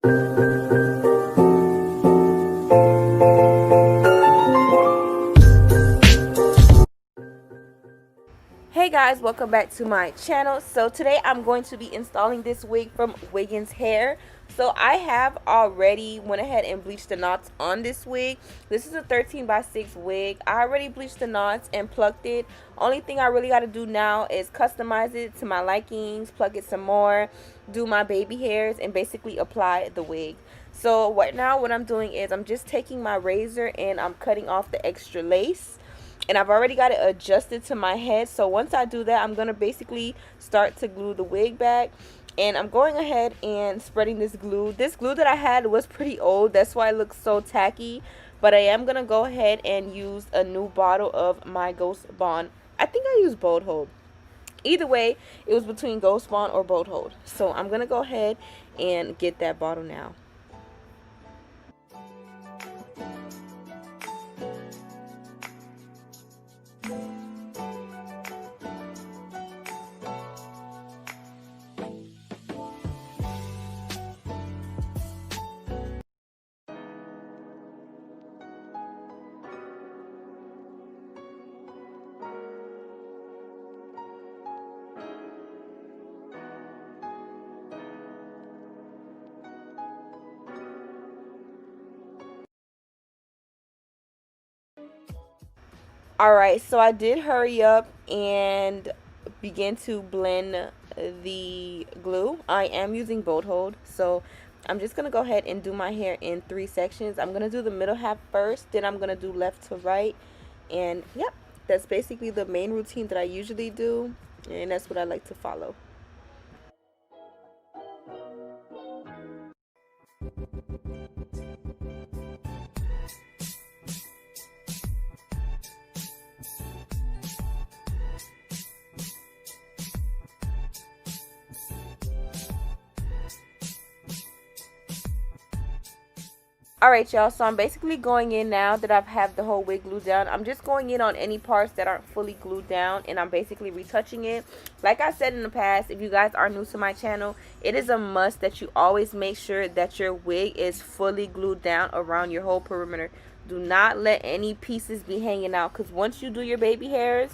Hey guys, welcome back to my channel. So today I'm going to be installing this wig from Wiggins hair. So I have already went ahead and bleached the knots on this wig. This is a 13x6 wig. I already bleached the knots and plucked it. Only thing I really got to do now is customize it to my likings, pluck it some more, do my baby hairs, and basically apply the wig. So right now what I'm doing is I'm just taking my razor and I'm cutting off the extra lace. And I've already got it adjusted to my head. So once I do that, I'm going to basically start to glue the wig back. And I'm going ahead and spreading this glue. This glue that I had was pretty old. That's why it looks so tacky. But I am going to go ahead and use a new bottle of my Ghost Bond. I think I used Bold Hold. Either way, it was between Ghost Bond or Bold Hold. So I'm going to go ahead and get that bottle now. Alright, so I did hurry up and begin to blend the glue. I am using Bold Hold, so I'm just going to go ahead and do my hair in 3 sections. I'm going to do the middle half first, then I'm going to do left to right, and yep, that's basically the main routine that I usually do, and that's what I like to follow. Alright y'all, so I'm basically going in now that I've had the whole wig glued down. I'm just going in on any parts that aren't fully glued down, and I'm basically retouching it. Like I said in the past, if you guys are new to my channel, it is a must that you always make sure that your wig is fully glued down around your whole perimeter. Do not let any pieces be hanging out, because once you do your baby hairs,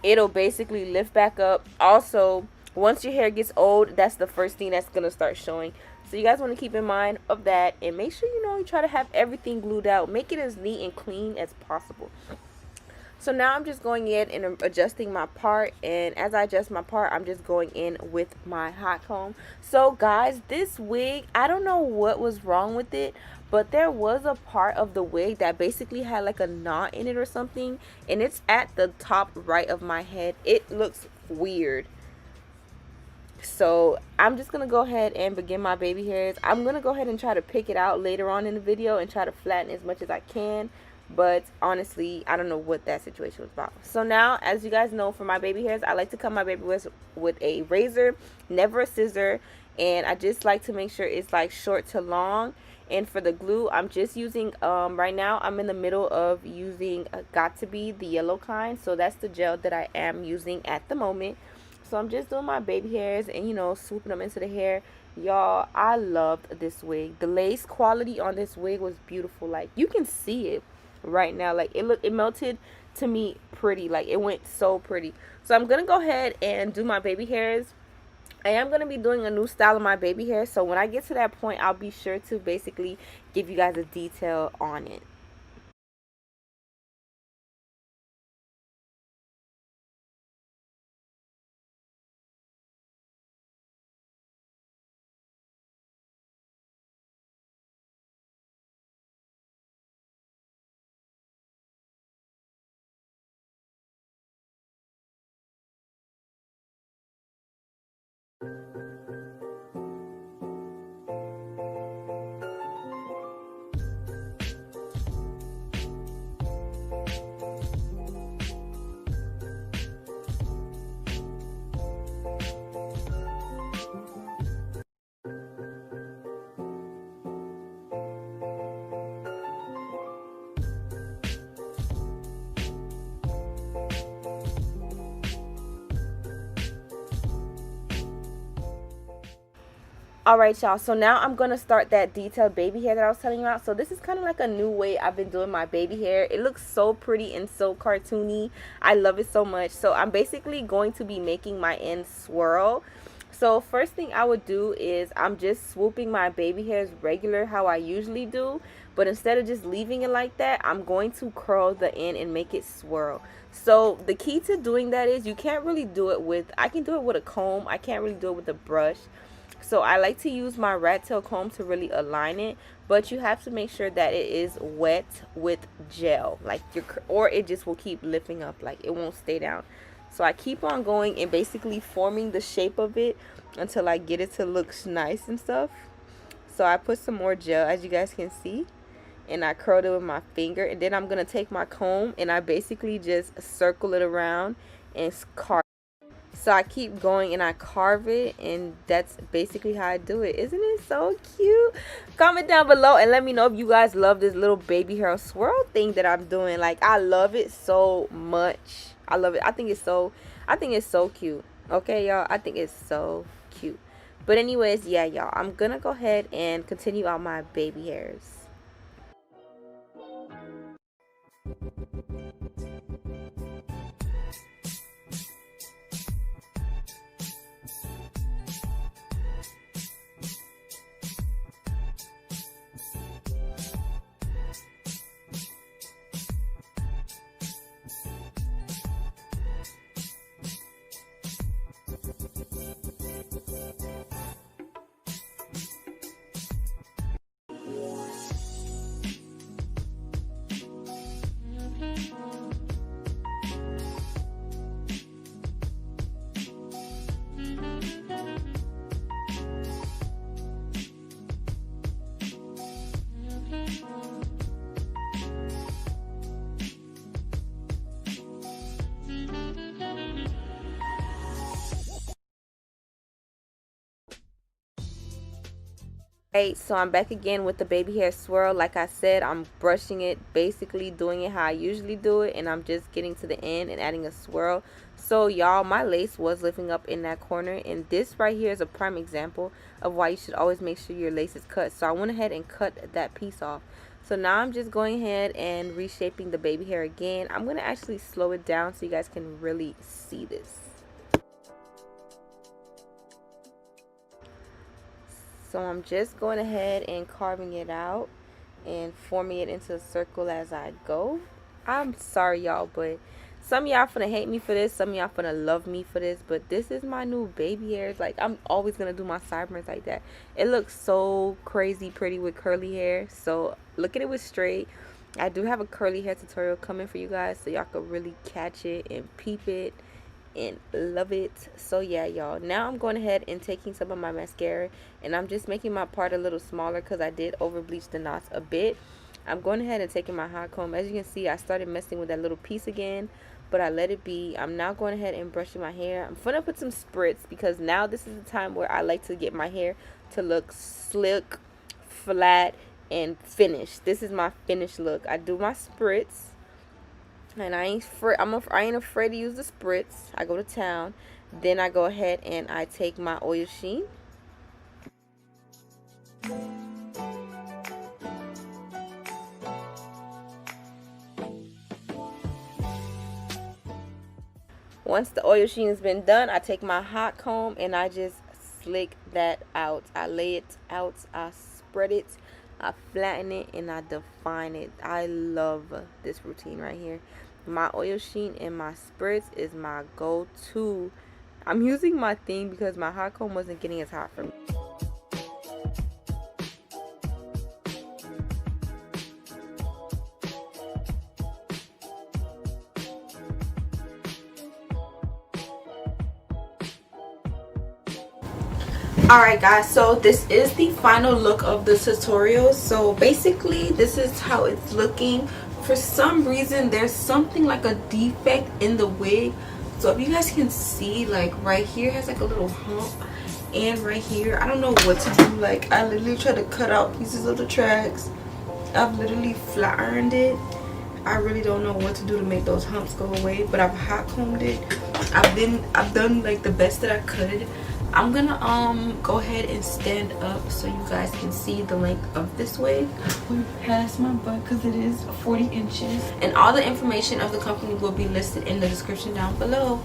it'll basically lift back up. Also, once your hair gets old, that's the first thing that's going to start showing. So you guys want to keep in mind of that, and make sure you try to have everything glued out. Make it as neat and clean as possible. So now I'm just going in and adjusting my part, and as I adjust my part, I'm just going in with my hot comb. So guys, this wig, I don't know what was wrong with it, but there was a part of the wig that basically had like a knot in it or something, and it's at the top right of my head. It looks weird. So I'm just gonna go ahead and begin my baby hairs. I'm gonna go ahead and try to pick it out later on in the video and try to flatten as much as I can, but honestly I don't know what that situation was about. So now, as you guys know, for my baby hairs, I like to cut my baby hairs with a razor, never a scissor, and I just like to make sure it's like short to long. And for the glue, I'm just using right now I'm in the middle of using Got to Be, the yellow kind. So that's the gel that I am using at the moment. So I'm just doing my baby hairs and swooping them into the hair. Y'all, I loved this wig. The lace quality on this wig was beautiful. Like, you can see it right now. Like, it melted to me pretty. Like, it went so pretty. So I'm gonna go ahead and do my baby hairs. I am going to be doing a new style of my baby hair, so when I get to that point, I'll be sure to basically give you guys a detail on it. Alright, y'all, so now I'm going to start that detailed baby hair that I was telling you about. So this is kind of like a new way I've been doing my baby hair. It looks so pretty and so cartoony. I love it so much. So I'm basically going to be making my ends swirl. So first thing I would do is I'm just swooping my baby hairs regular how I usually do. But instead of just leaving it like that, I'm going to curl the end and make it swirl. So the key to doing that is you can't really do it with, I can do it with a comb. I can't really do it with a brush. So I like to use my rat tail comb to really align it, but you have to make sure that it is wet with gel, like or it just will keep lifting up, like it won't stay down. So I keep on going and basically forming the shape of it until I get it to look nice and stuff. So I put some more gel, as you guys can see, and I curled it with my finger, and then I'm gonna take my comb and I basically just circle it around and carve. So I keep going and I carve it, and that's basically how I do it. Isn't it so cute? Comment down below and let me know if you guys love this little baby hair swirl thing that I'm doing. Like, I love it so much. I love it. I think it's so cute. Okay, y'all, I think it's so cute. But anyways, yeah, y'all, I'm gonna go ahead and continue on my baby hairs. Alright, so I'm back again with the baby hair swirl. Like I said, I'm brushing it, basically doing it how I usually do it, and I'm just getting to the end and adding a swirl. So y'all, my lace was lifting up in that corner, and this right here is a prime example of why you should always make sure your lace is cut. So I went ahead and cut that piece off. So now I'm just going ahead and reshaping the baby hair again. I'm going to actually slow it down so you guys can really see this. So I'm just going ahead and carving it out and forming it into a circle as I go. I'm sorry, y'all, but some of y'all finna hate me for this. Some of y'all finna love me for this. But this is my new baby hairs. Like, I'm always gonna do my sideburns like that. It looks so crazy pretty with curly hair. So look at it with straight. I do have a curly hair tutorial coming for you guys, so y'all can really catch it and peep it and love it. So yeah, y'all, now I'm going ahead and taking some of my mascara, and I'm just making my part a little smaller because I did over bleach the knots a bit. I'm going ahead and taking my hot comb. As you can see, I started messing with that little piece again, but I let it be. I'm now going ahead and brushing my hair. I'm gonna put some spritz because now this is the time where I like to get my hair to look slick, flat, and finished. This is my finished look. I do my spritz, and I ain't afraid to use the spritz. I go to town. Then I go ahead and I take my oil sheen. Once the oil sheen has been done, I take my hot comb and I just slick that out. I lay it out, I spread it, I flatten it, and I define it. I love this routine right here. My oil sheen and my spritz is my go-to. I'm using my thing because my hot comb wasn't getting as hot for me. Alright guys, so this is the final look of the tutorial. So basically this is how it's looking. For some reason there's something like a defect in the wig. So if you guys can see, like right here has like a little hump, and right here I don't know what to do. Like, I literally tried to cut out pieces of the tracks. I've literally flat ironed it. I really don't know what to do to make those humps go away, but I've hot combed it. I've done like the best that I could. I'm gonna go ahead and stand up so you guys can see the length of this wig. We're past my butt because it is 40 inches. And all the information of the company will be listed in the description down below.